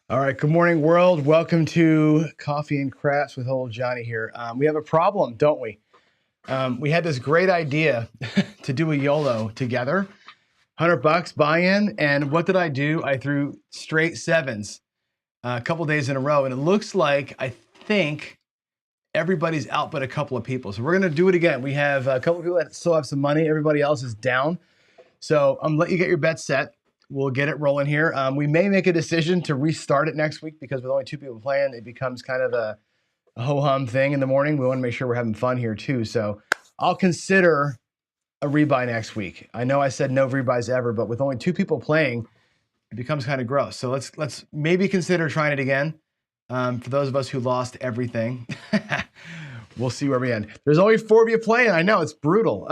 All right, good morning, world. Welcome to Coffee and Crafts with old Johnny here. We have a problem, don't we? We had this great idea to do a YOLO together, $100 buy-in, and what did I do? I threw straight sevens a couple days in a row, and it looks like I think everybody's out but a couple of people. So we're gonna do it again. We have a couple of people that still have some money. Everybody else is down. So I'm gonna let you get your bets set. We'll get it rolling here. We may make a decision to restart it next week because with only two people playing, it becomes kind of a ho-hum thing in the morning. We want to make sure we're having fun here too. So I'll consider a rebuy next week. I know I said no rebuys ever, but with only two people playing, it becomes kind of gross. So let's maybe consider trying it again. For those of us who lost everything, we'll see where we end. There's only 4 of you playing. I know it's brutal.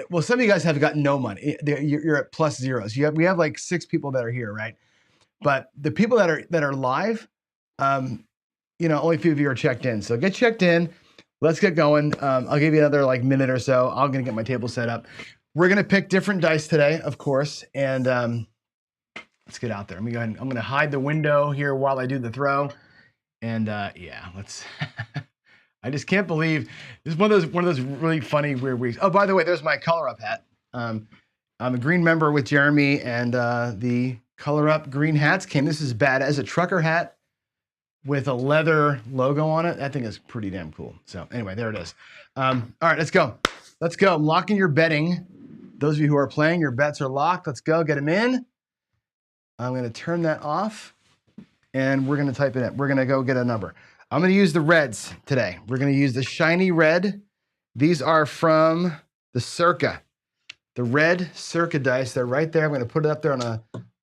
Well, some of you guys have got no money. You're at plus zeros. We have like 6 people that are here, right? But the people that are live, only a few of you are checked in. So get checked in. Let's get going. I'll give you another like minute or so. I'm gonna get my table set up. We're gonna pick different dice today, of course, and let's get out there. Let me go ahead. I'm gonna hide the window here while I do the throw. And yeah, let's. I just can't believe this is one of those really funny weird weeks. Oh, by the way, there's my Color Up hat. I'm a green member with Jeremy, and the Color Up green hats came. This is bad as a trucker hat with a leather logo on it. That thing is pretty damn cool. So anyway, there it is. All right, let's go. Let's go. I'm locking your betting. Those of you who are playing, your bets are locked. Let's go. Get them in. I'm going to turn that off, and we're going to type it in. We're going to go get a number. I'm going to use the reds today. We're going to use the shiny red. These are from the Circa, the red Circa dice. They're right there. I'm going to put it up there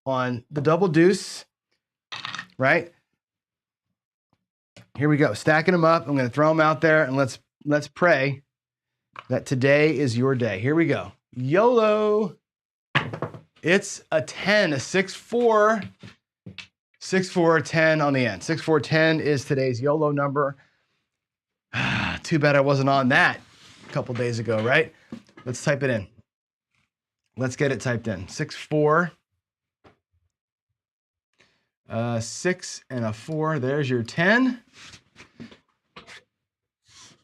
on the double deuce, right? Here we go. Stacking them up. I'm going to throw them out there, and let's pray that today is your day. Here we go. YOLO. It's a 10, a 6-4. 6-4-10 on the end. 6-4-10 is today's YOLO number. Too bad I wasn't on that a couple days ago, right? Let's type it in. Let's get it typed in. 6-4. 6 and a 4. There's your 10.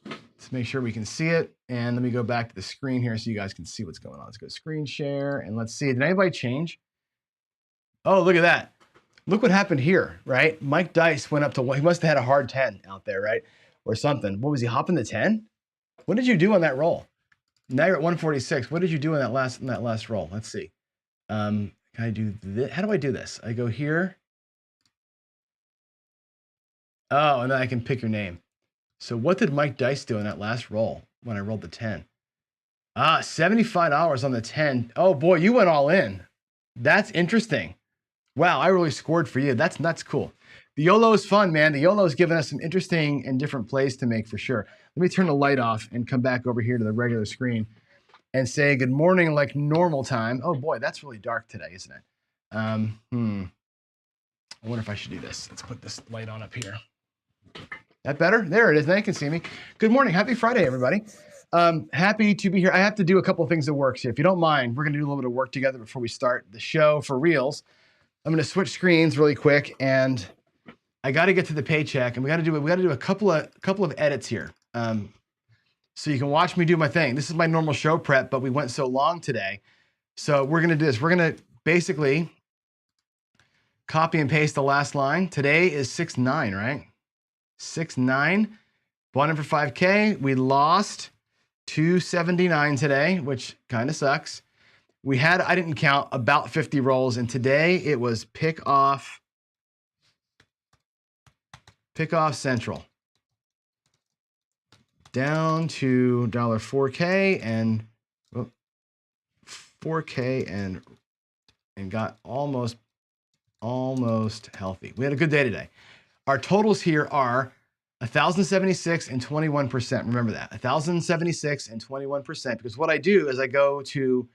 Let's make sure we can see it. And let me go back to the screen here so you guys can see what's going on. Let's go screen share and let's see. Did anybody change? Oh, look at that. Look what happened here, right? Mike Dice went up to he must have had a hard 10 out there, right? Or something. What was he hopping the 10? What did you do on that roll? Now you're at 146. What did you do in that last roll? Let's see. Can I do this? How do I do this? I go here. Oh, and then I can pick your name. So what did Mike Dice do in that last roll when I rolled the 10? $75 on the 10. Oh boy, you went all in. That's interesting. Wow, I really scored for you. That's cool. The YOLO is fun, man. The YOLO is giving us some interesting and different plays to make for sure. Let me turn the light off and come back over here to the regular screen and say good morning like normal time. Oh boy, that's really dark today, isn't it? I wonder if I should do this. Let's put this light on up here. That better? There it is. Now you can see me. Good morning. Happy Friday, everybody. Happy to be here. I have to do a couple of things that works here. If you don't mind, we're going to do a little bit of work together before we start the show for reals. I'm going to switch screens really quick, and I got to get to the paycheck, and we got to do a couple of edits here, so you can watch me do my thing. This is my normal show prep, but we went so long today, so we're going to do this. We're going to basically copy and paste the last line. Today is 6-9, right? 6-9. Bought in for 5K. We lost 279 today, which kind of sucks. We had, I didn't count, about 50 rolls, and today it was pick off central. Down to $4K and 4K and got almost healthy. We had a good day today. Our totals here are 1,076 and 21%. Remember that, 1,076 and 21%, because what I do is I go to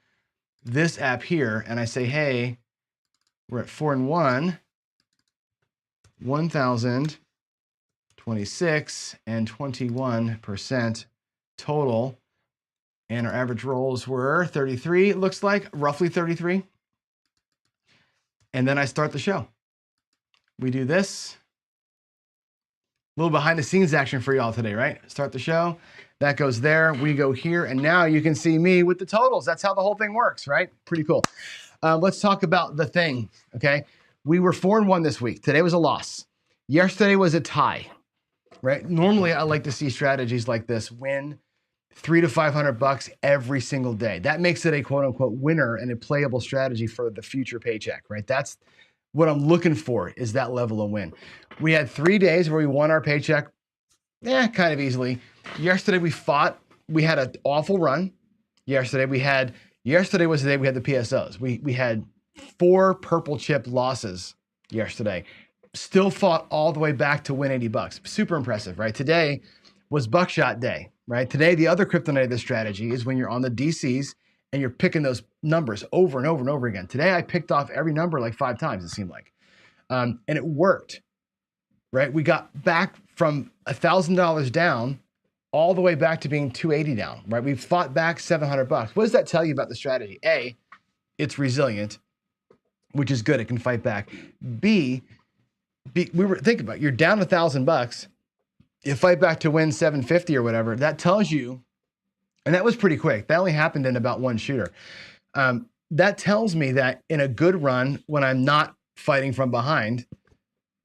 this app here and I say, hey, we're at 4 and 1, 1,026 and 21% total. And our average rolls were 33, it looks like, roughly 33. And then I start the show. we do this. A little behind the scenes action for y'all today, right? Start the show. That goes there. We go here. And now you can see me with the totals. That's how the whole thing works, right? Pretty cool. Let's talk about the thing, okay? We were 4-1 this week. Today was a loss. Yesterday was a tie, right? Normally, I like to see strategies like this win $300 to $500 every single day. That makes it a quote unquote winner and a playable strategy for the future paycheck, right? That's what I'm looking for, is that level of win. We had 3 days where we won our paycheck, kind of easily. Yesterday we fought. We had an awful run. Yesterday was the day we had the PSOs. We had 4 purple chip losses yesterday. Still fought all the way back to win $80. Super impressive, right? Today was buckshot day, right? Today, the other kryptonite of this strategy is when you're on the DCs and you're picking those numbers over and over and over again. Today, I picked off every number like 5 times, it seemed like. And it worked, right? We got back from $1,000 down all the way back to being $280 down, right? We fought back $700. What does that tell you about the strategy? A, it's resilient, which is good. It can fight back. B, we were thinking about it. You're down $1,000. You fight back to win 750 or whatever. That tells you, and that was pretty quick. That only happened in about 1 shooter. That tells me that in a good run, when I'm not fighting from behind,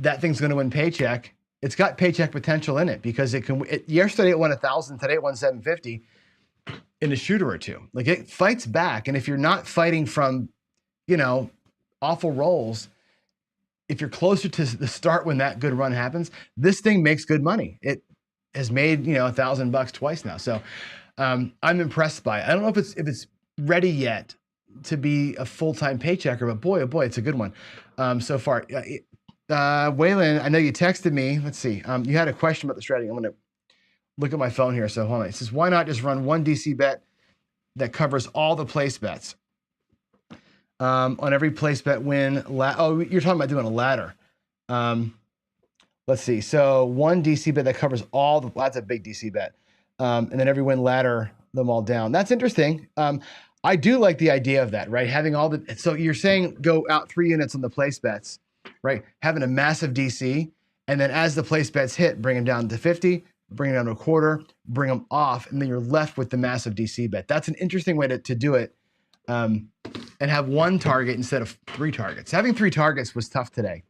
that thing's going to win paycheck. It's got paycheck potential in it because it can. Yesterday it won 1,000. Today it won 750 in a shooter or two. Like, it fights back, and if you're not fighting from, awful rolls, if you're closer to the start when that good run happens, this thing makes good money. It has made, $1,000 twice now. So I'm impressed by it. I don't know if it's ready yet to be a full-time paychecker, but boy, oh boy, it's a good one so far. Waylon, I know you texted me. Let's see. You had a question about the strategy. I'm going to look at my phone here. So hold on. It says, why not just run one DC bet that covers all the place bets? On every place bet win. Oh, you're talking about doing a ladder. Let's see. So one DC bet that covers all the, that's a big DC bet. And then every win ladder them all down. That's interesting. I do like the idea of that, right? Having all the, so you're saying go out 3 units on the place bets, right? Having a massive DC, and then as the place bets hit, bring them down to 50, bring them down to a quarter, bring them off, and then you're left with the massive DC bet. That's an interesting way to do it. And have one target instead of 3 targets. Having 3 targets was tough today.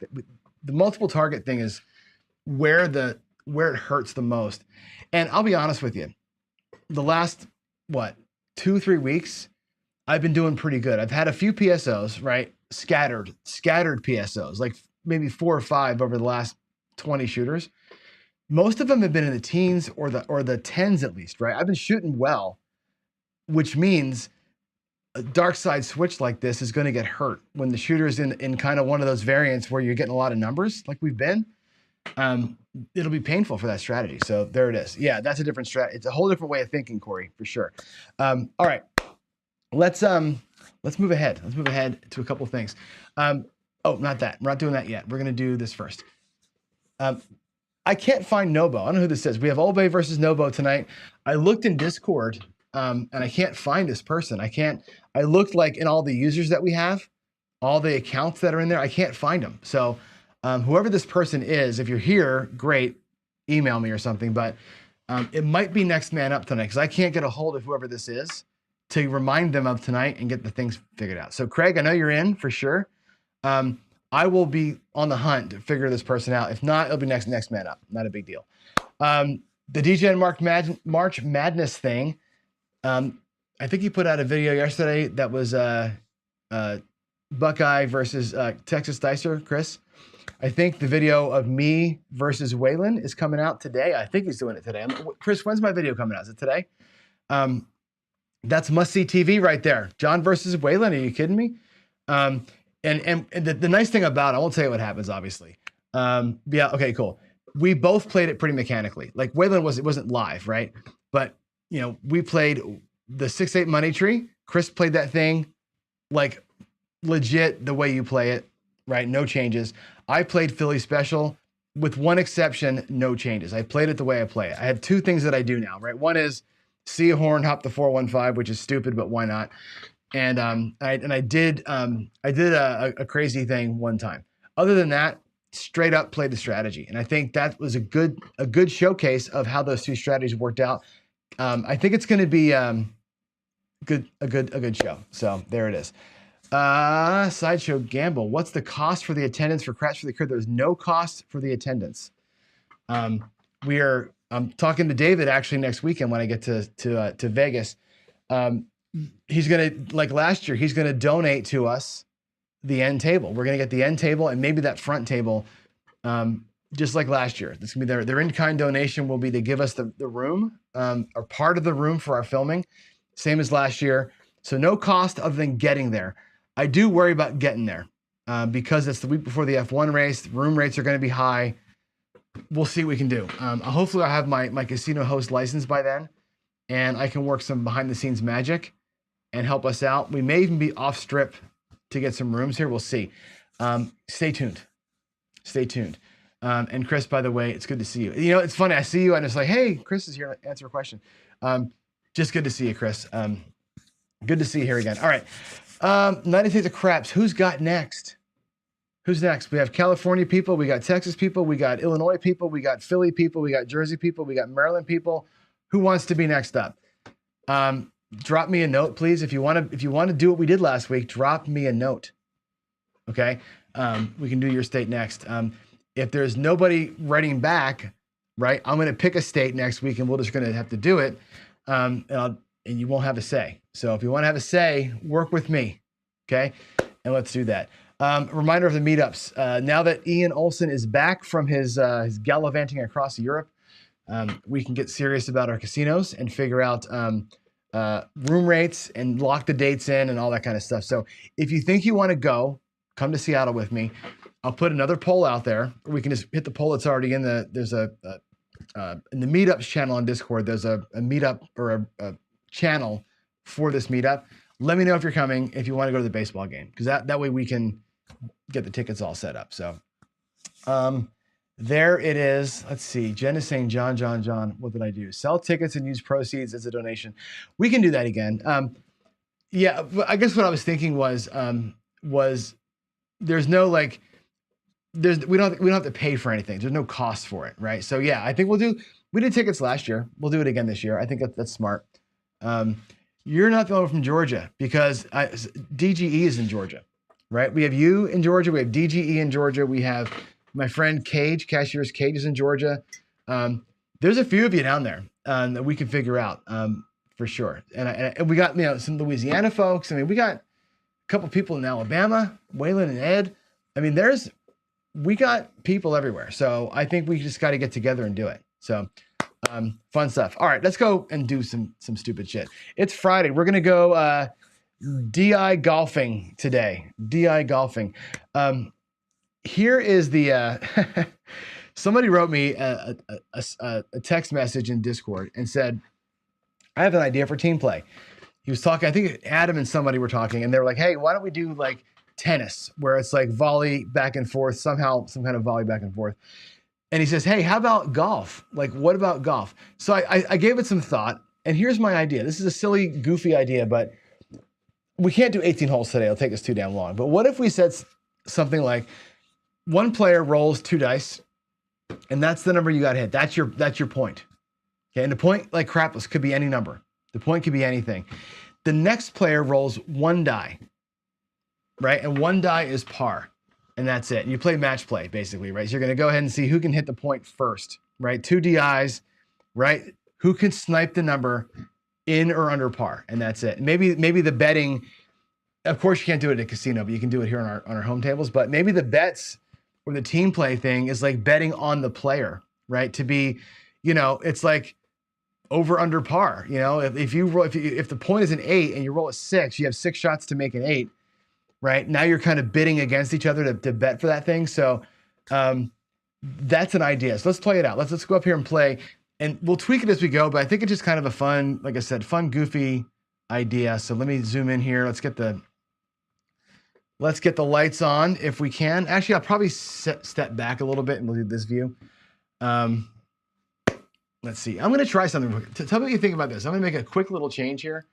The multiple target thing is where it hurts the most. And I'll be honest with you, the last 2-3 weeks, I've been doing pretty good. I've had a few PSOs, right? Scattered PSOs, like maybe 4 or 5 over the last 20 shooters. Most of them have been in the teens or the tens at least, right? I've been shooting well, which means a dark side switch like this is going to get hurt when the shooter's in kind of one of those variants where you're getting a lot of numbers like we've been. It'll be painful for that strategy. So there it is. Yeah, that's a different strategy. It's a whole different way of thinking, Corey, for sure. All right, let's move ahead. Let's move ahead to a couple of things. Not that. We're not doing that yet. We're going to do this first. I can't find Nobo. I don't know who this is. We have Olbay versus Nobo tonight. I looked in Discord. And I can't find this person. I looked like in all the users that we have, all the accounts that are in there, I can't find them. So whoever this person is, if you're here, great, email me or something, but it might be next man up tonight because I can't get a hold of whoever this is to remind them of tonight and get the things figured out. So Craig, I know you're in for sure. I will be on the hunt to figure this person out. If not, it'll be next man up. Not a big deal. The DJ and March Madness thing, I think he put out a video yesterday that was Buckeye versus Texas Dicer, Chris. I think the video of me versus Waylon is coming out today. I think he's doing it today. Chris, when's my video coming out? Is it today? That's must-see TV right there. John versus Waylon. Are you kidding me? And the nice thing about it, I won't tell you what happens, obviously. Yeah, okay, cool. We both played it pretty mechanically. Like Waylon wasn't live, right? But we played the 6-8 money tree. Chris played that thing like legit the way you play it, right? No changes. I played Philly special with one exception, no changes. I played it the way I play it. I have 2 things that I do now, right? One is see a horn, hop the 415, which is stupid, but why not? And I did a crazy thing one time. Other than that, straight up play the strategy. And I think that was a good showcase of how those two strategies worked out. I think it's going to be a good show. So there it is. Sideshow Gamble. What's the cost for the attendance for Crash for the Crib? There's no cost for the attendance. I'm talking to David actually next weekend when I get to Vegas. He's gonna, like last year, he's gonna donate to us the end table. We're gonna get the end table and maybe that front table, just like last year. This is gonna be their in-kind donation will be to give us the room, or part of the room for our filming, same as last year. So no cost other than getting there. I do worry about getting there because it's the week before the F1 race. The room rates are going to be high. We'll see what we can do. Hopefully I'll have my casino host license by then, and I can work some behind the scenes magic and help us out. We may even be off strip to get some rooms here. We'll see. Stay tuned. Stay tuned. And Chris, by the way, it's good to see you. You know, it's funny. I see you and it's like, hey, Chris is here to answer a question. Just good to see you, Chris. Good to see you here again. All right. United States of Craps. Who's got next? Who's next? We have California people. We got Texas people. We got Illinois people. We got Philly people. We got Jersey people. We got Maryland people. Who wants to be next up? Drop me a note, please. If you want to do what we did last week, drop me a note. Okay. We can do your state next. If there's nobody writing back, right, I'm going to pick a state next week and we're just going to have to do it. And you won't have a say. So if you want to have a say, work with me, okay? And let's do that. Reminder of the meetups. Now that Ian Olson is back from his gallivanting across Europe, we can get serious about our casinos and figure out room rates and lock the dates in and all that kind of stuff. So if you think you want to go, come to Seattle with me. I'll put another poll out there. We can just hit the poll that's already in in the meetups channel on Discord. There's a meetup or a channel for this meetup. Let me know if you're coming, if you want to go to the baseball game, because that way we can get the tickets all set up. So there it is. Let's see. Jen is saying, John, what did I do? Sell tickets and use proceeds as a donation. We can do that again. Yeah, I guess what I was thinking was there's no like, we don't have to pay for anything. There's no cost for it, right? So yeah, I think we did tickets last year. We'll do it again this year. I think that's smart. You're not the only one from Georgia because DGE is in Georgia, right? We have you in Georgia. We have DGE in Georgia. We have my friend Cage, Cashier's Cage is in Georgia. There's a few of you down there that we can figure out for sure. And we got some Louisiana folks. I mean, we got a couple people in Alabama, Waylon and Ed. I mean, we got people everywhere. So I think we just got to get together and do it. So fun stuff. All right, let's go and do some stupid shit. It's Friday. We're going to go DI golfing today. DI golfing. Here is the, somebody wrote me a text message in Discord and said, I have an idea for team play. He was talking, I think Adam and somebody were talking, and they were like, hey, why don't we do like tennis, where it's like volley back and forth, somehow some kind of volley back and forth. And he says, hey, how about golf? Like, what about golf? So I gave it some thought, and here's my idea. This is a silly, goofy idea, but we can't do 18 holes today. It'll take us too damn long. But what if we said something like, one player rolls 2 dice, and that's the number you got to hit. That's your point. Okay, and the point, like crapless, could be any number. The point could be anything. The next player rolls 1 die, right? And 1 die is par. And that's it. You play match play, basically, right? So you're going to go ahead and see who can hit the point first, right? 2 DIs, right? Who can snipe the number in or under par, and that's it. Maybe the betting, of course, you can't do it at a casino, but you can do it here on our home tables. But maybe the bets or the team play thing is like betting on the player, right? To be, it's like over under par. If the point is an 8 and you roll a 6, you have 6 shots to make an 8. Right now, you're kind of bidding against each other to bet for that thing. So that's an idea. So let's play it out. Let's go up here and play, and we'll tweak it as we go. But I think it's just kind of a fun, like I said, fun, goofy idea. So let me zoom in here. Let's get the lights on if we can. Actually, I'll probably step back a little bit and we'll do this view. Let's see. I'm going to try something. Tell me what you think about this. I'm going to make a quick little change here.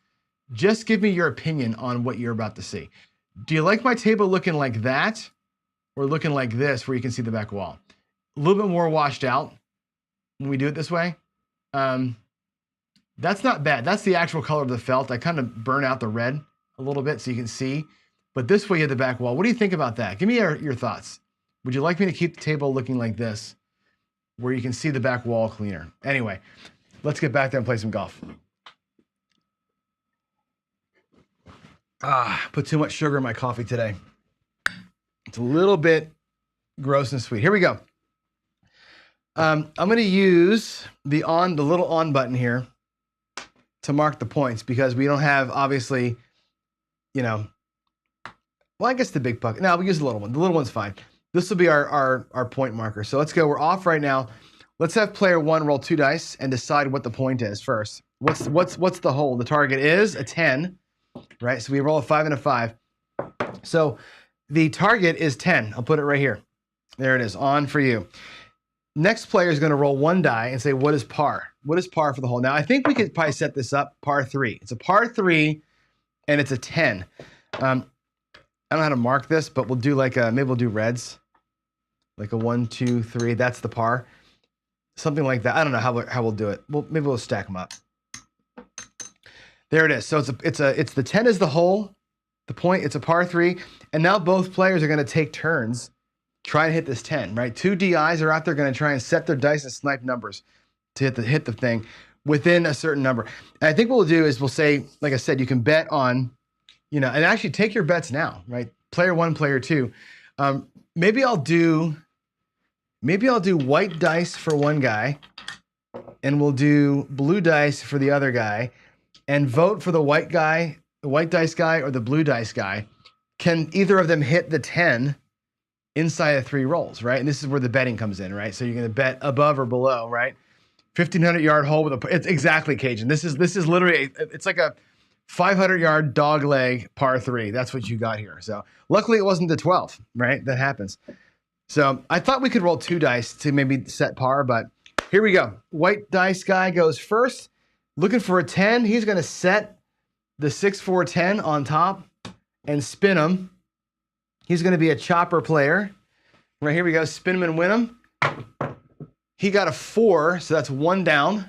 Just give me your opinion on what you're about to see. Do you like my table looking like that? we're looking like this where you can see the back wall. A little bit more washed out when we do it this way. That's not bad. That's the actual color of the felt. I kind of burn out the red a little bit so you can see. But this way you have the back wall. What do you think about that? Give me your thoughts. Would you like me to keep the table looking like this where you can see the back wall cleaner? Anyway, let's get back there and play some golf. Put too much sugar in my coffee today. It's a little bit gross and sweet. Here we go. I'm going to use the little on button here to mark the points because we don't have, obviously, well, I guess the big puck. No, we use the little one. The little one's fine. This will be our point marker. So let's go. We're off right now. Let's have player one roll 2 dice and decide what the point is first. What's the hole? The target is a 10, right? So we roll a 5 and a 5. So the target is 10. I'll put it right here. There it is. On for you. Next player is going to roll 1 die and say, what is par? What is par for the hole? Now, I think we could probably set this up par 3. It's a par 3, and it's a 10. I don't know how to mark this, but we'll do maybe we'll do reds. Like a 1, 2, 3. That's the par. Something like that. I don't know how we'll do it. Maybe we'll stack them up. There it is. So it's the 10 is the hole. The point, it's a par 3. And now both players are going to take turns try and hit this 10, right? 2 DIs are out there going to try and set their dice and snipe numbers to hit the thing within a certain number. And I think what we'll do is we'll say, like I said, you can bet on, and actually take your bets now, right? Player 1, player 2. Maybe I'll do white dice for one guy, and we'll do blue dice for the other guy, and vote for the white dice guy or the blue dice guy. Can either of them hit the 10 inside of 3 rolls, right? And this is where the betting comes in, right? So you're going to bet above or below, right? 1,500-yard hole with it's exactly Cajun. This is literally it's like a 500-yard dog leg par 3. That's what you got here. So luckily it wasn't the 12, right? That happens. So I thought we could roll 2 dice to maybe set par, but here we go. White dice guy goes first, looking for a 10. He's going to set the 6-4-10 on top and spin him. He's going to be a chopper player. Right, here we go. Spin him and win him. He got a 4, so that's 1 down.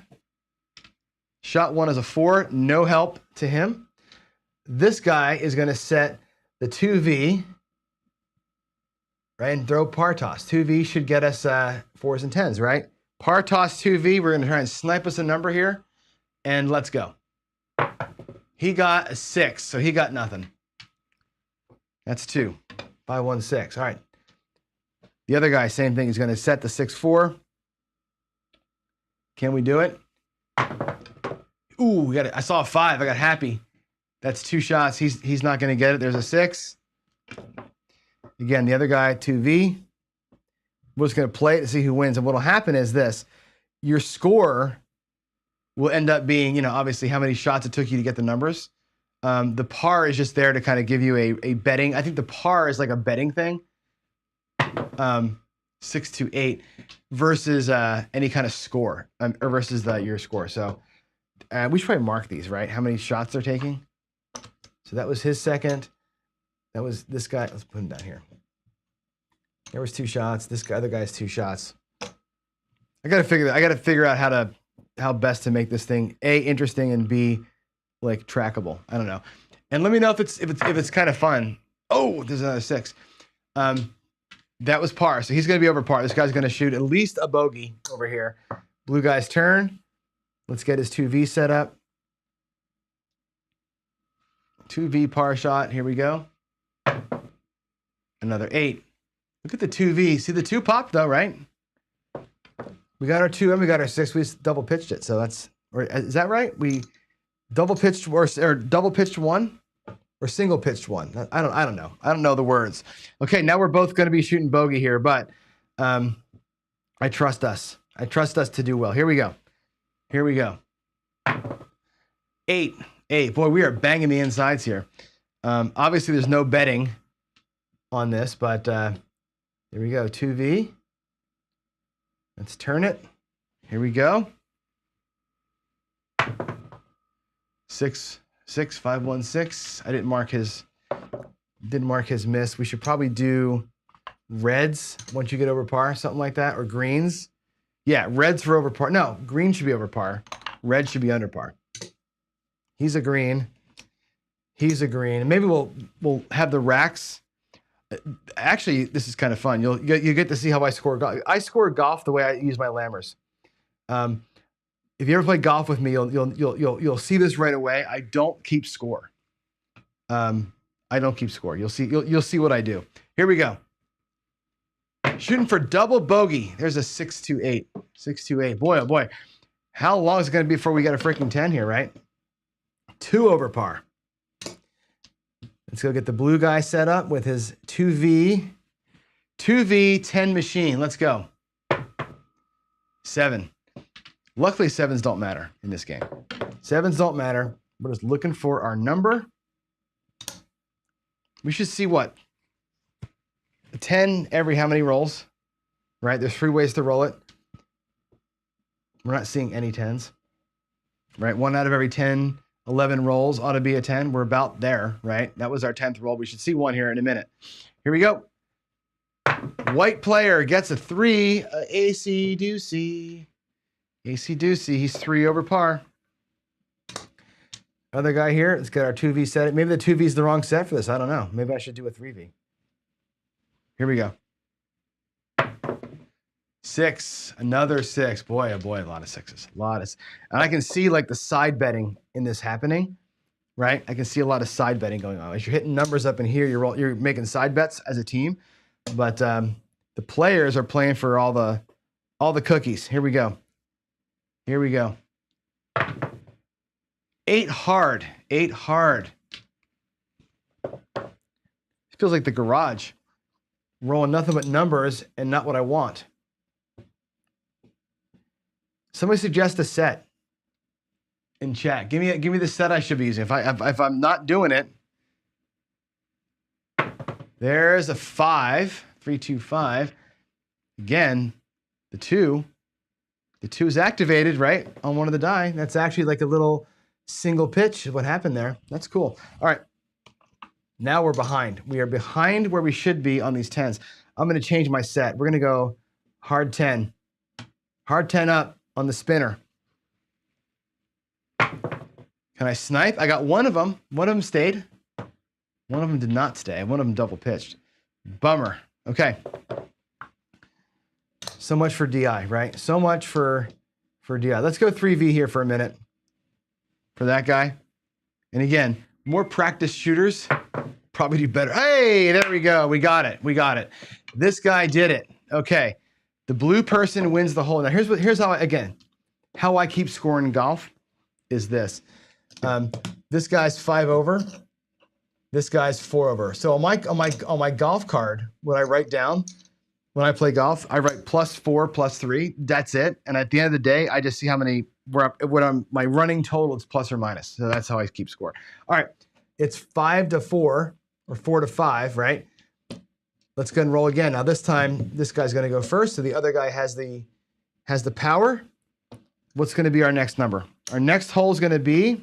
Shot 1 is a 4. No help to him. This guy is going to set the 2V, right, and throw par toss. 2V should get us 4s and 10s, right? Par toss 2V. We're going to try and snipe us a number here, and let's go. He got a 6, so he got nothing. That's 2. 5, 1, 6. All right. The other guy, same thing. He's going to set the 6-4. Can we do it? Ooh, we got it. I saw a 5. I got happy. That's 2 shots. He's not going to get it. There's a 6. Again, the other guy, 2V. We're just going to play it to see who wins. And what will happen is this. Your score will end up being, obviously how many shots it took you to get the numbers. The par is just there to kind of give you a betting. I think the par is like a betting thing. 6 to 8 versus any kind of score or versus your score. So we should probably mark these, right? How many shots they're taking. So that was his second. That was this guy. Let's put him down here. There was 2 shots. This other guy's 2 shots. I got to figure out how best to make this thing A, interesting, and B, like trackable. I don't know. And let me know if it's kind of fun. Oh, there's another 6. That was par. So he's going to be over par. This guy's going to shoot at least a bogey over here. Blue guy's turn. Let's get his 2V set up. 2V par shot. Here we go. Another 8. Look at the 2V. See the 2 popped though, right? We got our 2 and we got our 6. We just double pitched it. So is that right? We double pitched or double pitched 1 or single pitched 1. I don't know. I don't know the words. Okay, now we're both going to be shooting bogey here, but I trust us. I trust us to do well. Here we go. Here we go. 8. Boy, we are banging the insides here. Obviously, there's no betting on this, but here we go. 2V. Let's turn it. Here we go. 6, 5, 1, 6. I didn't mark his miss. We should probably do reds once you get over par, something like that, or greens. Yeah, reds for over par. No, green should be over par. Red should be under par. He's a green. He's a green. And maybe we'll have the racks. Actually, this is kind of fun. You get to see how I score golf. I score golf the way I use my lammers. If you ever play golf with me, you'll see this right away. I don't keep score. I don't keep score. You'll see what I do. Here we go. Shooting for double bogey. There's a 628. 628. Boy, oh boy. How long is it going to be before we get a freaking 10 here, right? 2 over par. Let's go get the blue guy set up with his 2V 10 machine. Let's go. 7. Luckily, 7s don't matter in this game. 7s don't matter. We're just looking for our number. We should see what? 10 every how many rolls? Right? There's 3 ways to roll it. We're not seeing any 10s. Right? 1 out of every 10, 11 rolls ought to be a 10. We're about there, right? That was our 10th roll. We should see 1 here in a minute. Here we go. White player gets a 3. AC Deucey. AC Deucey. He's 3 over par. Other guy here, let's get our 2V set. Maybe the 2V is the wrong set for this. I don't know. Maybe I should do a 3V. Here we go. 6, another 6. Boy, oh boy, a lot of 6s. And I can see like the side betting in this happening, right? I can see a lot of side betting going on. As you're hitting numbers up in here, you're making side bets as a team, but the players are playing for all the cookies. Here we go. Here we go. 8 hard. 8 hard. It feels like the garage. Rolling nothing but numbers and not what I want. Somebody suggest a set in chat. Give me the set I should be using. If I'm not doing it, there's a 5, 3, 2, 5. Again, the 2 is activated right on one of the die. That's actually like a little single pitch. What happened there? That's cool. All right. Now we're behind. We are behind where we should be on these 10s. I'm going to change my set. We're going to go hard 10. Hard 10 up on the spinner. Can I snipe? I got one of them. One of them stayed. One of them did not stay. One of them double pitched. Bummer. Okay. So much for DI, right? So much for DI. Let's go 3V here for a minute for that guy. And again, more practice shooters probably do better. Hey, there we go. We got it. We got it. This guy did it. Okay. The blue person wins the hole. Now here's how I keep scoring in golf is this. This guy's 5 over. This guy's 4 over. So on my golf card, what I write down when I play golf, I write +4, +3. That's it. And at the end of the day, I just see how many my running total is plus or minus. So that's how I keep score. All right. It's 5 to 4 or 4 to 5, right? Let's go and roll again. Now this time, this guy's going to go first. So the other guy has the power. What's going to be our next number? Our next hole is going to be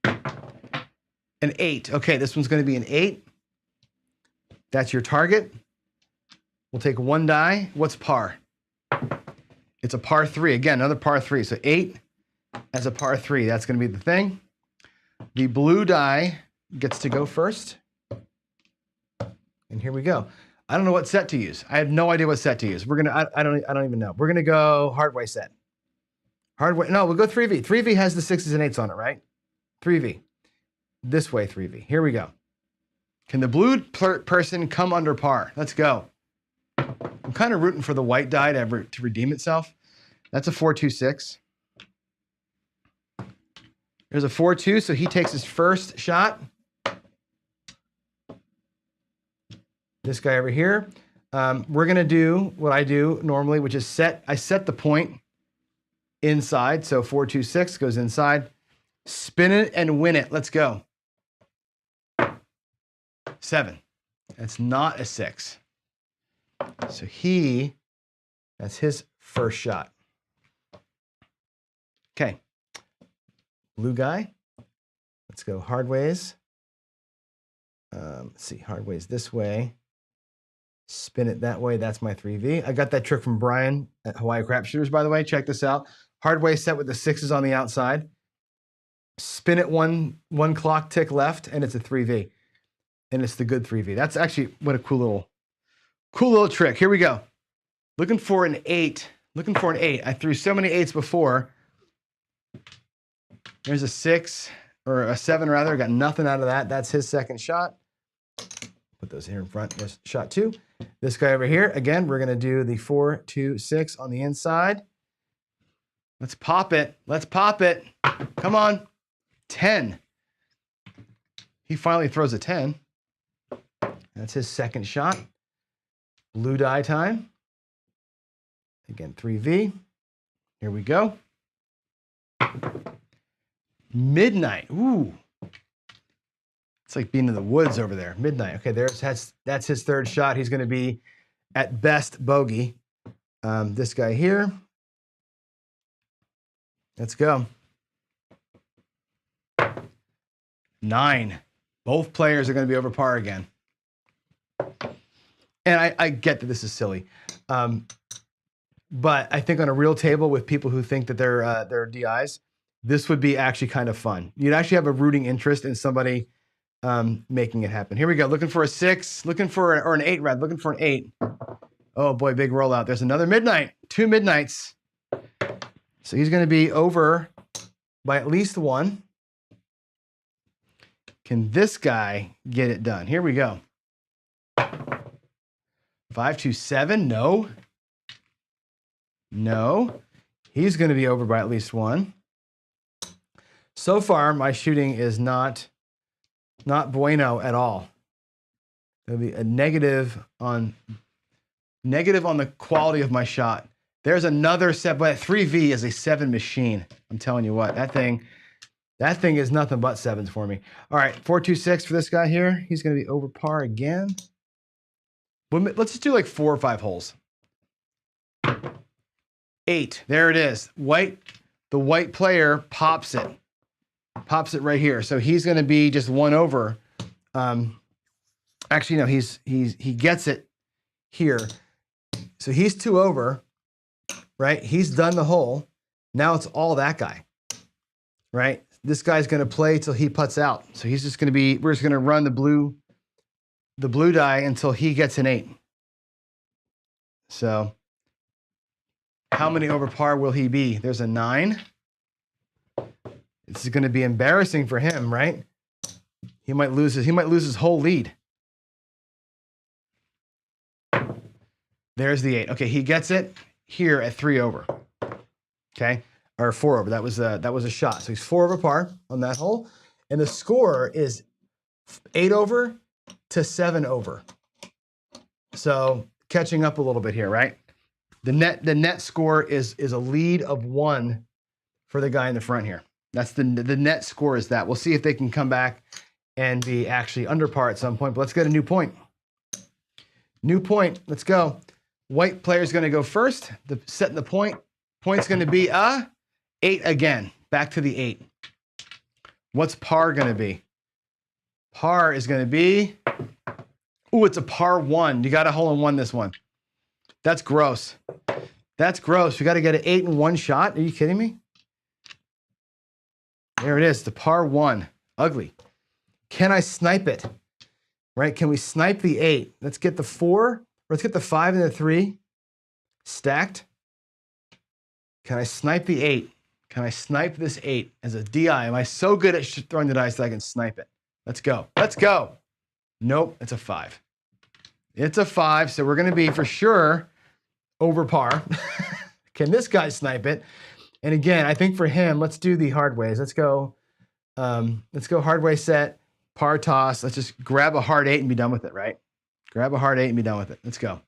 an 8. Okay, this one's going to be an 8. That's your target. We'll take 1 die. What's par? It's a par 3. Again, another par 3. So 8 as a par 3. That's going to be the thing. The blue die gets to go first. And here we go. I don't know what set to use. I have no idea what set to use. We're gonna. I don't even know. We're gonna go hard way set. Hard way. No, we'll go 3V. 3V has the 6s and 8s on it, right? 3V. This way 3V. Here we go. Can the blue person come under par? Let's go. I'm kind of rooting for the white die to redeem itself. That's a 4-2-6. There's a 4-2, so he takes his first shot. This guy over here. We're going to do what I do normally, which is I set the point inside. So 4-2-6 goes inside. Spin it and win it. Let's go. 7. That's not a 6. So that's his first shot. Okay. Blue guy. Let's go hard ways. Let's see, hard ways this way. Spin it that way. That's my 3V. I got that trick from Brian at Hawaii Crap Shooters, by the way. Check this out. Hard way set with the 6s on the outside. Spin it one clock tick left, and it's a 3V. And it's the good 3V. That's actually what a cool little trick. Here we go. Looking for an 8. Looking for an 8. I threw so many 8s before. There's a 6, or a 7 rather. Got nothing out of that. That's his second shot. Put those here in front. There's shot 2. This guy over here, again, we're going to do the 4, 2, 6 on the inside. Let's pop it. Let's pop it. Come on. 10. He finally throws a 10. That's his second shot. Blue die time. Again, 3V. Here we go. Midnight. Ooh. It's like being in the woods over there. Midnight. Okay, that's his third shot. He's going to be, at best, bogey. This guy here. Let's go. 9. Both players are going to be over par again. And I get that this is silly. But I think on a real table with people who think that they're DIs, this would be actually kind of fun. You'd actually have a rooting interest in somebody making it happen. Here we go. Looking for a 6. Looking for or an 8, rather. Looking for an 8. Oh, boy, big rollout. There's another midnight. 2 midnights. So he's going to be over by at least 1. Can this guy get it done? Here we go. 5, 2, 7. No. No. He's going to be over by at least 1. So far, my shooting is not bueno at all. There'll be a negative on the quality of my shot. There's another 7, but 3V is a 7 machine. I'm telling you what, that thing is nothing but 7s for me. All right, 4, 2, 6 for this guy here. He's going to be over par again. Let's just do like 4 or 5 holes. 8, there it is. The white player pops it right here. So he's going to be just 1 over. Actually, no, he gets it here. So he's 2 over, right? He's done the hole. Now it's all that guy, right? This guy's going to play till he putts out. So he's just going to be, we're just going to run the blue die until he gets an 8. So how many over par will he be? There's a 9. This is going to be embarrassing for him, right? He might lose his whole lead. There's the 8. Okay, he gets it here at 3 over. Okay, or 4 over. That was a shot. So he's 4 over par on that hole, and the score is 8 over to 7 over. So catching up a little bit here, right? The net score is a lead of 1 for the guy in the front here. That's the net score is that. We'll see if they can come back and be actually under par at some point. But let's get a new point. New point. Let's go. White player's going to go first. Setting the point. Point's going to be 8 again. Back to the 8. What's par going to be? Par is going to be, ooh, it's a par 1. You got a hole in 1 this one. That's gross. That's gross. You got to get an 8 in 1 shot. Are you kidding me? There it is, the par 1. Ugly. Can I snipe it? Right? Can we snipe the 8? Let's get the 4. Let's get the 5 and the 3 stacked. Can I snipe the 8? Can I snipe this 8 as a DI? Am I so good at throwing the dice that I can snipe it? Let's go. Let's go. Nope, it's a 5. It's a 5, so we're going to be for sure over par. Can this guy snipe it? And again, I think for him, let's do the hard ways. Let's go hard way set, par toss. Let's just grab a hard 8 and be done with it, right? Grab a hard 8 and be done with it. Let's go.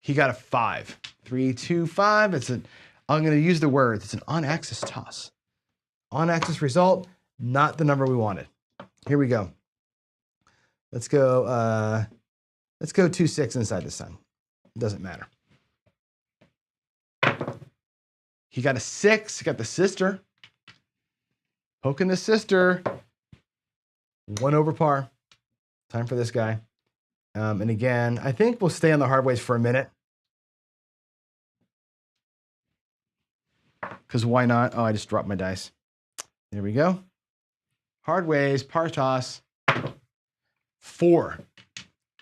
He got a 5. 3, 2, 5. I'm going to use the words. It's an on-axis toss. On-axis result, not the number we wanted. Here we go. Let's go 2-6 inside this time. It doesn't matter. He got a 6. He got the sister. Poking the sister. 1 over par. Time for this guy. And again, I think we'll stay on the hard ways for a minute. Because why not? Oh, I just dropped my dice. There we go. Hard ways, par toss. 4.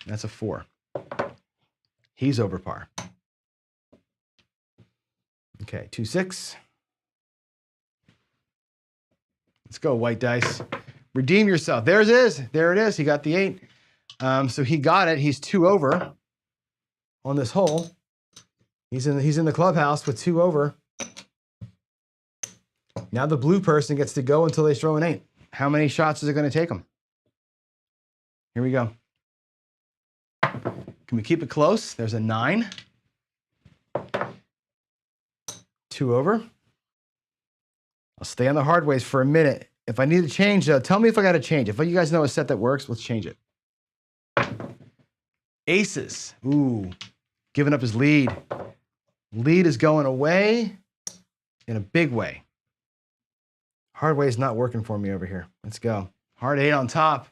That's a 4. He's over par. Okay, 2-6. Let's go, white dice. Redeem yourself. There it is. There it is. He got the 8. So he got it. He's 2 over on this hole. He's in the clubhouse with 2 over. Now the blue person gets to go until they throw an 8. How many shots is it going to take them? Here we go. Can we keep it close? There's a 9. 2 over. I'll stay on the hard ways for a minute. If I need to change, tell me if I got to change. If you guys know a set that works, let's change it. Aces. Ooh, giving up his lead. Lead is going away in a big way. Hard way is not working for me over here. Let's go. Hard 8 on top.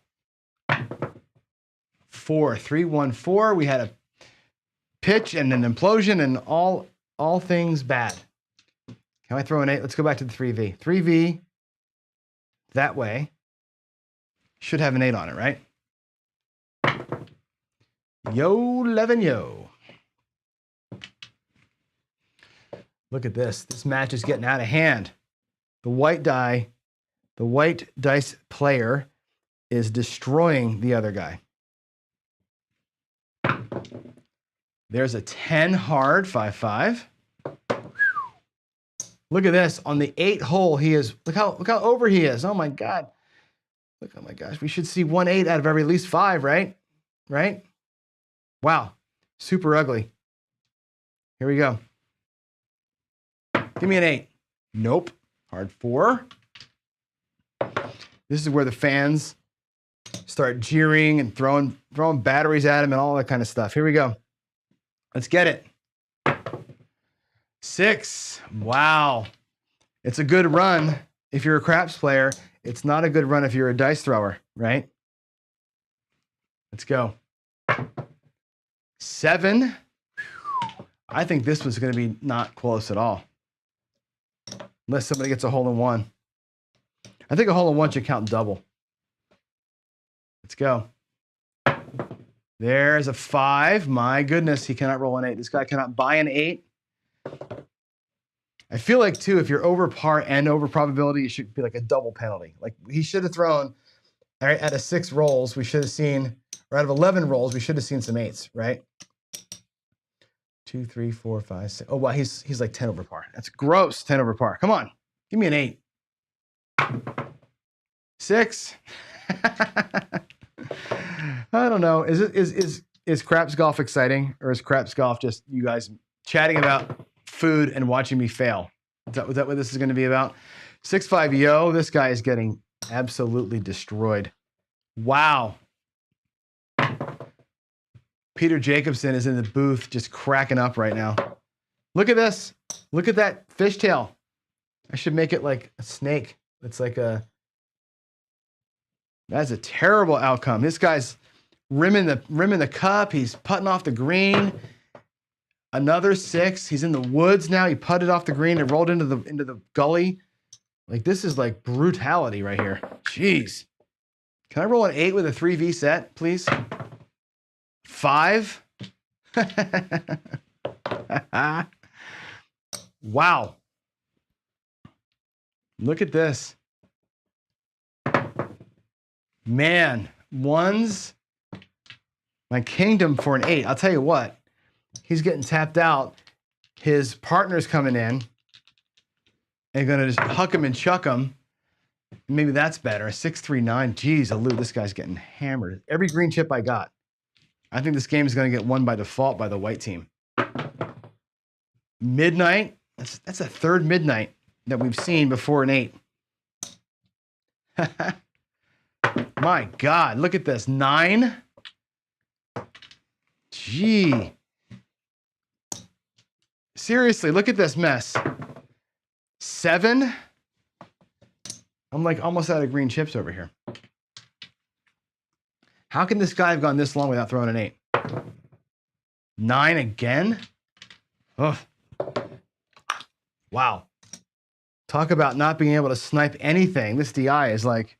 4, 3, 1, 4. We had a pitch and an implosion and all things bad. Can I throw an 8? Let's go back to the 3V. 3V that way. Should have an 8 on it, right? Yo, 11, yo. Look at this. This match is getting out of hand. The white dice player is destroying the other guy. There's a 10 hard, 5-5. Look at this. On the 8 hole, he is, look how over he is. Oh my God. Look, oh my gosh. We should see 1 8 out of every at least 5, right? Right? Wow. Super ugly. Here we go. Give me an 8. Nope. Hard 4. This is where the fans start jeering and throwing batteries at him and all that kind of stuff. Here we go. Let's get it. 6. Wow. It's a good run if you're a craps player. It's not a good run if you're a dice thrower, right? Let's go. 7. I think this was going to be not close at all. Unless somebody gets a hole in one. I think a hole in one should count double. Let's go. There's a 5. My goodness, he cannot roll an 8. This guy cannot buy an 8. I feel like, too, if you're over par and over probability, it should be like a double penalty. Like, he should have thrown, all right, out of 6 rolls, we should have seen, or out of 11 rolls, we should have seen some 8s, right? 2, 3, 4, 5, 6. Oh, wow, he's like 10 over par. That's gross, 10 over par. Come on, give me an 8. 6. I don't know. Is craps golf exciting, or is craps golf just you guys chatting about food and watching me fail? Is that what this is going to be about? 6-5, yo. This guy is getting absolutely destroyed. Wow. Peter Jacobson is in the booth just cracking up right now. Look at this. Look at that fishtail. I should make it like a snake. It's like a... That's a terrible outcome. This guy's rimming the cup. He's putting off the green. Another 6. He's in the woods now. He putted off the green and rolled into the gully. Like, this is like brutality right here. Jeez. Can I roll an 8 with a 3V set, please? 5. Wow. Look at this. Man, 1s. My kingdom for an 8. I'll tell you what. He's getting tapped out. His partner's coming in and going to just huck him and chuck him. Maybe that's better. 6-3-9. Geez, Alou, this guy's getting hammered. Every green chip I got. I think this game is going to get won by default by the white team. Midnight. That's a third midnight that we've seen before an 8. My God, look at this. 9. Gee. Seriously, look at this mess. 7. I'm like almost out of green chips over here. How can this guy have gone this long without throwing an 8? 9 again? Oh, wow. Talk about not being able to snipe anything. This DI is like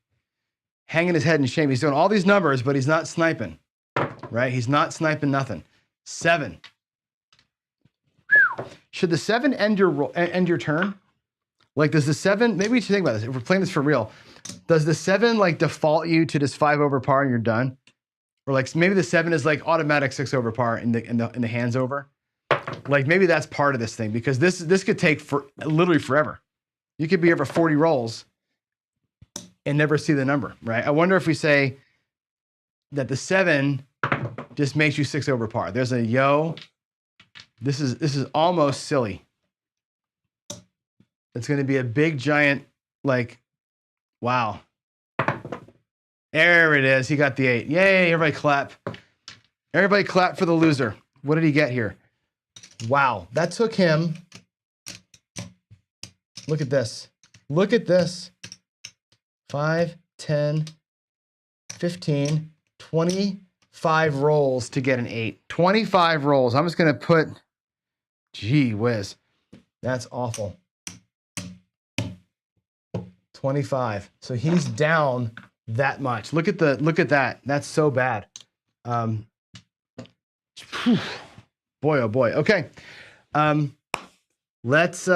hanging his head in shame. He's doing all these numbers, but he's not sniping, right? He's not sniping nothing. 7. Should the 7 end your turn? Like, does the 7, maybe we should think about this. If we're playing this for real, does the 7 like default you to just 5 over par and you're done? Or like maybe the 7 is like automatic 6 over par in the hands over? Like maybe that's part of this thing, because this could take for literally forever. You could be here for 40 rolls and never see the number, right? I wonder if we say that the 7 just makes you 6 over par. There's a yo. This is almost silly. It's going to be a big giant, like, wow. There it is. He got the 8. Yay, everybody clap. Everybody clap for the loser. What did he get here? Wow, that took him, look at this. Look at this. 5, 10, 15, 25 rolls to get an 8. 25 rolls. I'm just going to put, gee whiz, that's awful. 25. So he's down that much. Look at that. That's so bad. Boy, oh boy. Okay. Let's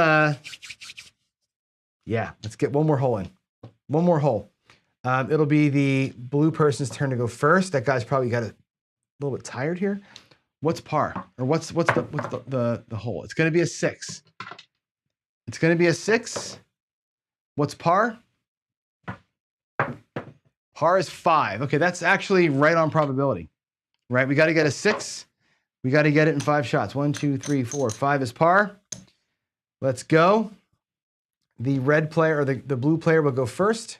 get one more hole in. One more hole. It'll be the blue person's turn to go first. That guy's probably got a little bit tired here. What's par? Or what's the hole? It's going to be a 6. It's going to be a 6. What's par? Par is 5. Okay, that's actually right on probability, right? We got to get a 6. We got to get it in 5 shots. 1, 2, 3, 4, 5 is par. Let's go. The red player or the blue player will go first.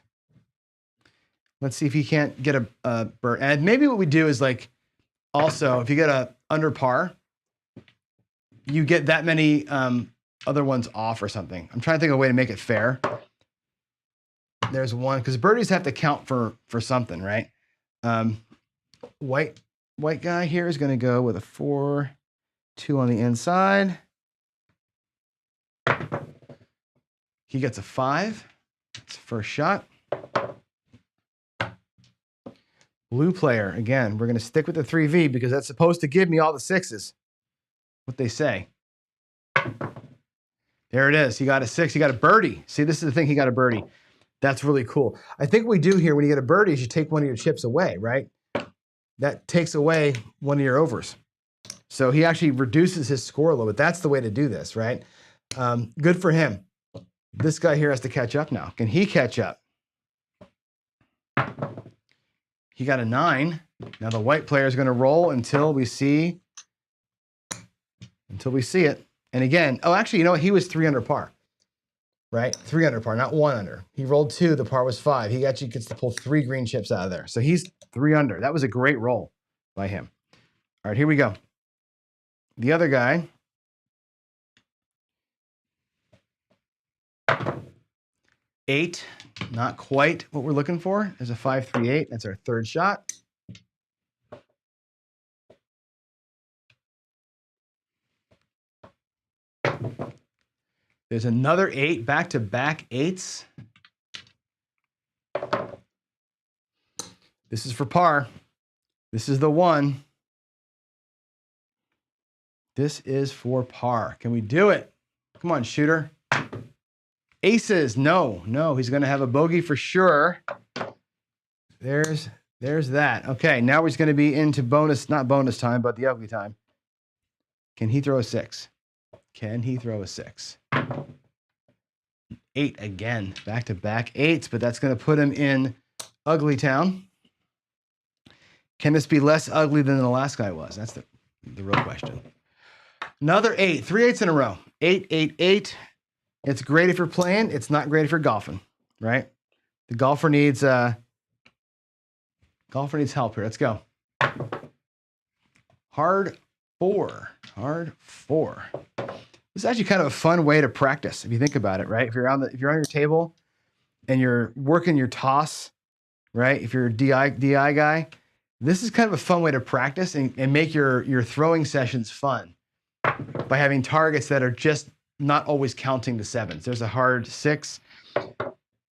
Let's see if he can't get a bird. And maybe what we do is like, also, if you get a under par, you get that many other ones off or something. I'm trying to think of a way to make it fair. There's one, because birdies have to count for something, right? White guy here is going to go with a 4, 2 on the inside. He gets a 5. That's the first shot. Blue player, again, we're going to stick with the 3V because that's supposed to give me all the 6s. What they say. There it is. He got a 6. He got a birdie. See, this is the thing. He got a birdie. That's really cool. I think what we do here when you get a birdie is you take one of your chips away, right? That takes away one of your overs. So he actually reduces his score a little bit. That's the way to do this, right? Good for him. This guy here has to catch up now. Can he catch up? He got a 9. Now the white player is going to roll until we see it. And again, oh, actually, you know what? He was 3 under par, right? 3 under par, not 1 under. He rolled 2. The par was 5. He actually gets to pull 3 green chips out of there. So he's 3 under. That was a great roll by him. All right, here we go. The other guy. Eight, not quite what we're looking for. There's a 5-3-8. That's our third shot. There's another 8, back-to-back 8s. This is for par. This is the one. This is for par. Can we do it? Come on, shooter. Aces, no, he's going to have a bogey for sure. There's that. Okay, now he's going to be into bonus, not bonus time, but the ugly time. Can he throw a 6? Can he throw a 6? 8 again, back-to-back 8s, but that's going to put him in ugly town. Can this be less ugly than the last guy was? That's the real question. Another 8, 3 8s in a row. 8, 8, 8. It's great if you're playing. It's not great if you're golfing, right? The golfer needs help here. Let's go. Hard 4. Hard 4. This is actually kind of a fun way to practice if you think about it, right? If you're on your table and you're working your toss, right? If you're a DI guy, This is kind of a fun way to practice and make your throwing sessions fun by having targets that are just not always counting the sevens. There's a hard 6.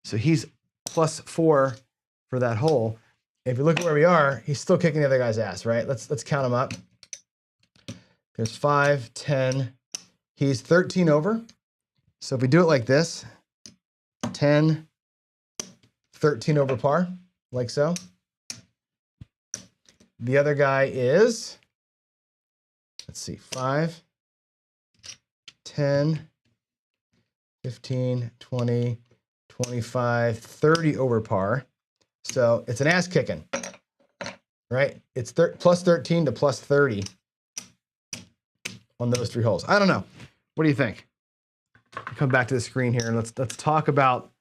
So he's +4 for that hole. If you look at where we are, he's still kicking the other guy's ass, right? Let's count him up. There's 5, 10. He's 13 over. So if we do it like this, 10, 13 over par, like so. The other guy is, let's see, 5, 10, 15, 20, 25, 30 over par. So it's an ass kicking, right? It's plus 13 to plus 30 on those 3 holes. I don't know. What do you think? Come back to the screen here and let's talk about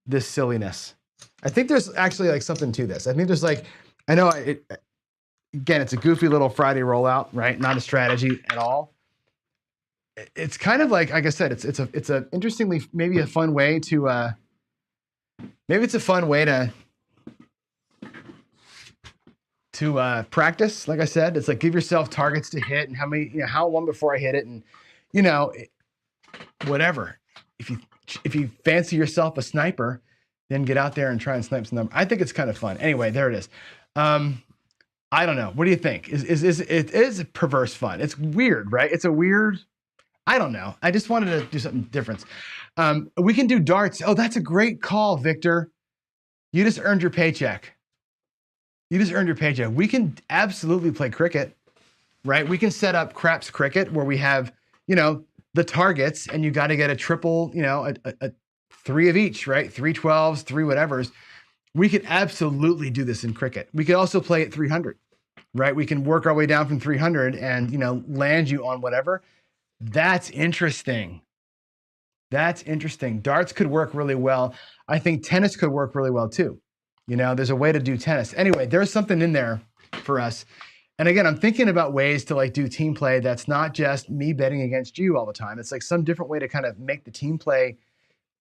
this silliness. I think there's actually like something to this. I think there's like, I know again, it's a goofy little Friday rollout, right? Not a strategy at all. It's kind of like I said, it's a interestingly, maybe a fun way to, maybe it's a fun way to practice. Like I said, it's like give yourself targets to hit and how many, how long before I hit it, and whatever. If you fancy yourself a sniper, then get out there and try and snipe some number. I think it's kind of fun. Anyway, there it is. I don't know. What do you think? It is perverse fun. It's weird, right? It's a weird, I don't know. I just wanted to do something different. We can do darts. Oh, that's a great call, Victor. You just earned your paycheck. You just earned your paycheck. We can absolutely play cricket, right? We can set up craps cricket where we have, the targets and you got to get a triple, a 3 of each, right? 3 12s, 3 whatevers. We could absolutely do this in cricket. We could also play at 300, right? We can work our way down from 300 and, land you on whatever. That's interesting. That's interesting. Darts could work really well. I think tennis could work really well too. There's a way to do tennis. Anyway, there's something in there for us. And again, I'm thinking about ways to like do team play that's not just me betting against you all the time. It's like some different way to kind of make the team play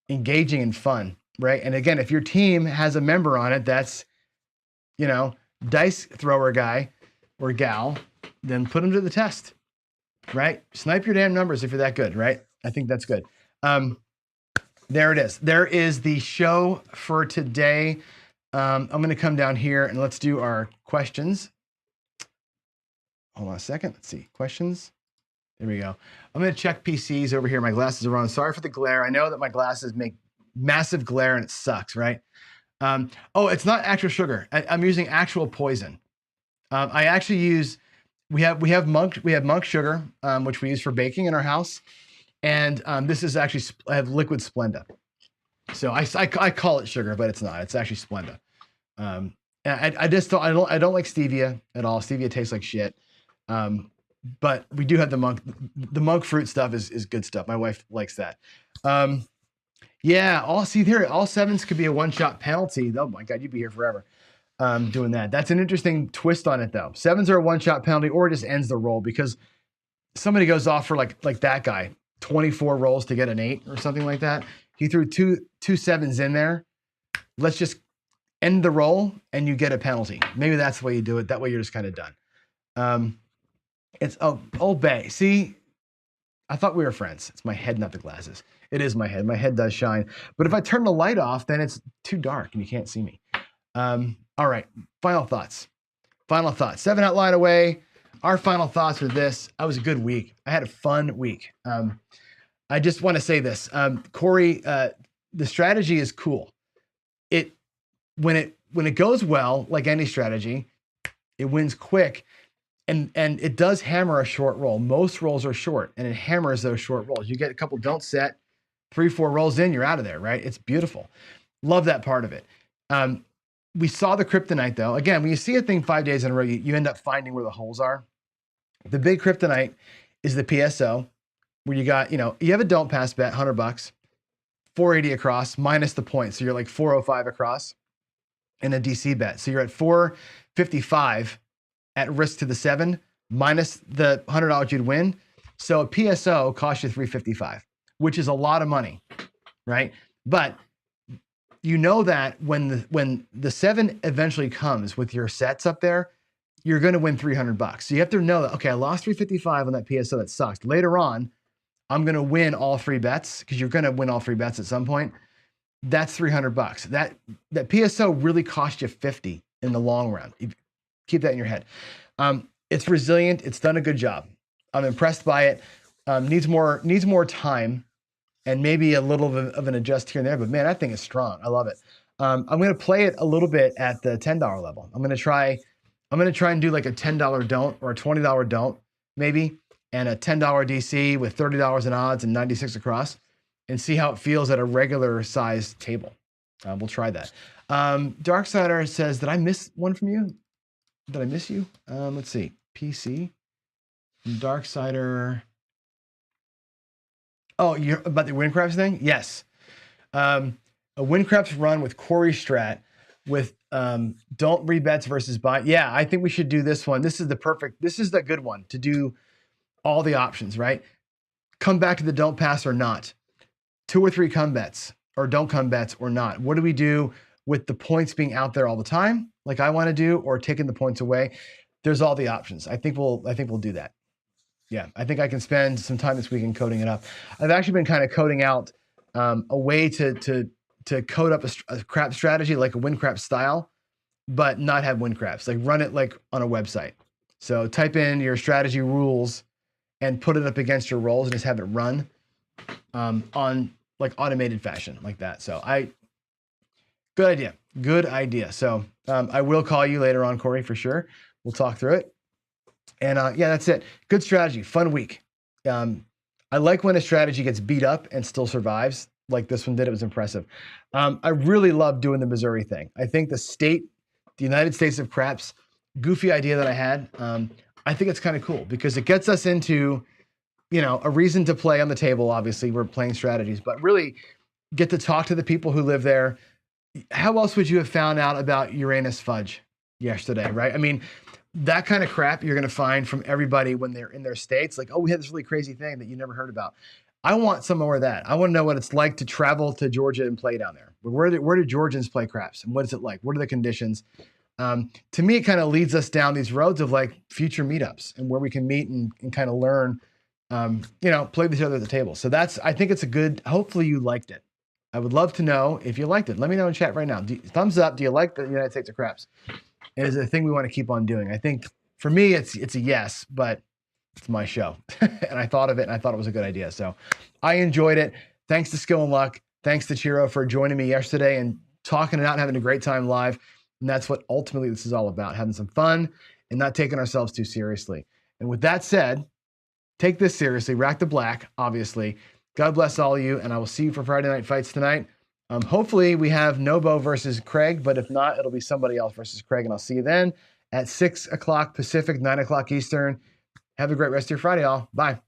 engaging and fun, right? And again, if your team has a member on it that's, dice thrower guy or gal, then put them to the test, right? Snipe your damn numbers if you're that good, right? I think that's good. There it is. There is the show for today. I'm going to come down here and let's do our questions. Hold on a second. Let's see. Questions. There we go. I'm going to check PCs over here. My glasses are on. Sorry for the glare. I know that my glasses make massive glare and it sucks, right? Oh, it's not actual sugar. I'm using actual poison. I actually use, we have monk sugar, which we use for baking in our house. And this is actually, I have liquid Splenda. So I call it sugar, but it's not. It's actually Splenda. I don't like stevia at all. Stevia tastes like shit. But we do have the monk fruit stuff is good stuff. My wife likes that. Yeah, all 7s could be a one-shot penalty. Oh my God, you'd be here forever doing that. That's an interesting twist on it though. 7s are a one-shot penalty or it just ends the roll because somebody goes off for like that guy, 24 rolls to get an 8 or something like that. He threw two 7s in there. Let's just end the roll and you get a penalty. Maybe that's the way you do it. That way you're just kind of done. It's Old Bay. See, I thought we were friends. It's my head, not the glasses. It is my head. My head does shine. But if I turn the light off, then it's too dark and you can't see me. All right, final thoughts. 7 outline away. Our final thoughts are this. I was a good week. I had a fun week. I just want to say this. Corey, the strategy is cool. When it goes well, like any strategy, it wins quick. And it does hammer a short roll. Most rolls are short, and it hammers those short rolls. You get a couple don't set, 3-4 rolls in, you're out of there, right? It's beautiful. Love that part of it. We saw the kryptonite, though. Again, when you see a thing 5 days in a row, you end up finding where the holes are. The big kryptonite is the PSO, where you got, you have a don't pass bet, $100, 480 across, minus the point. So you're like 405 across, and a DC bet. So you're at 455 at risk to the 7, minus the $100 you'd win. So a PSO costs you $355, which is a lot of money, right? But you know that when the 7 eventually comes with your sets up there, you're going to win $300. So you have to know that, okay, I lost 355 on that PSO. That sucks. Later on, I'm going to win all 3 bets, because you're going to win all 3 bets at some point. That's $300. That PSO really cost you 50 in the long run. Keep that in your head. It's resilient. It's done a good job. I'm impressed by it. Needs more time and maybe a little of an adjust here and there, but man, that thing is strong. I love it. I'm going to play it a little bit at the $10 level. I'm going to try and do like a $10 don't or a $20 don't maybe, and a $10 DC with $30 in odds and 96 across, and see how it feels at a regular size table. We'll try that. Darksider says, did I miss one from you? Did I miss you? Let's see. PC. Darksider. Oh, you're about the Windcrafts thing? Yes. A Windcrafts run with Corey Strat with don't read bets versus buy. Yeah, I think we should do this one. This is the good one to do all the options, right? Come back to the don't pass or not. 2 or 3 come bets or don't come bets or not. What do we do with the points being out there all the time, like I want to do, or taking the points away? There's all the options. I think we'll do that. Yeah, I think I can spend some time this weekend coding it up. I've actually been kind of coding out a way to code up a crap strategy, like a Windcraft style, but not have Windcrafts. Like run it like on a website. So type in your strategy rules and put it up against your rolls and just have it run on like automated fashion like that. So good idea. So I will call you later on, Corey, for sure. We'll talk through it. And yeah, that's it. Good strategy, fun week. I like when a strategy gets beat up and still survives, like this one did. It was impressive. I really love doing the Missouri thing. I think the United States of Craps, goofy idea that I had. I think it's kind of cool because it gets us into, a reason to play on the table. Obviously, we're playing strategies, but really get to talk to the people who live there. How else would you have found out about Uranus fudge yesterday, right? I mean, that kind of crap you're going to find from everybody when they're in their states. Like, oh, we had this really crazy thing that you never heard about. I want some more of that. I want to know what it's like to travel to Georgia and play down there. Where do Georgians play craps? And what is it like? What are the conditions? To me, it kind of leads us down these roads of like future meetups and where we can meet and kind of learn, play with each other at the table. So I think it's hopefully you liked it. I would love to know if you liked it. Let me know in chat right now. Thumbs up. Do you like the United States of Craps? And is it a thing we want to keep on doing? I think for me, it's a yes, but it's my show. And I thought of it and I thought it was a good idea. So I enjoyed it. Thanks to Skill and Luck. Thanks to Chiro for joining me yesterday and talking it out and having a great time live. And that's what ultimately this is all about, having some fun and not taking ourselves too seriously. And with that said, take this seriously, rack the black, obviously. God bless all of you, and I will see you for Friday Night Fights tonight. Hopefully we have Nobo versus Craig, but if not, it'll be somebody else versus Craig, and I'll see you then at 6 o'clock Pacific, 9 o'clock Eastern. Have a great rest of your Friday, all. Bye.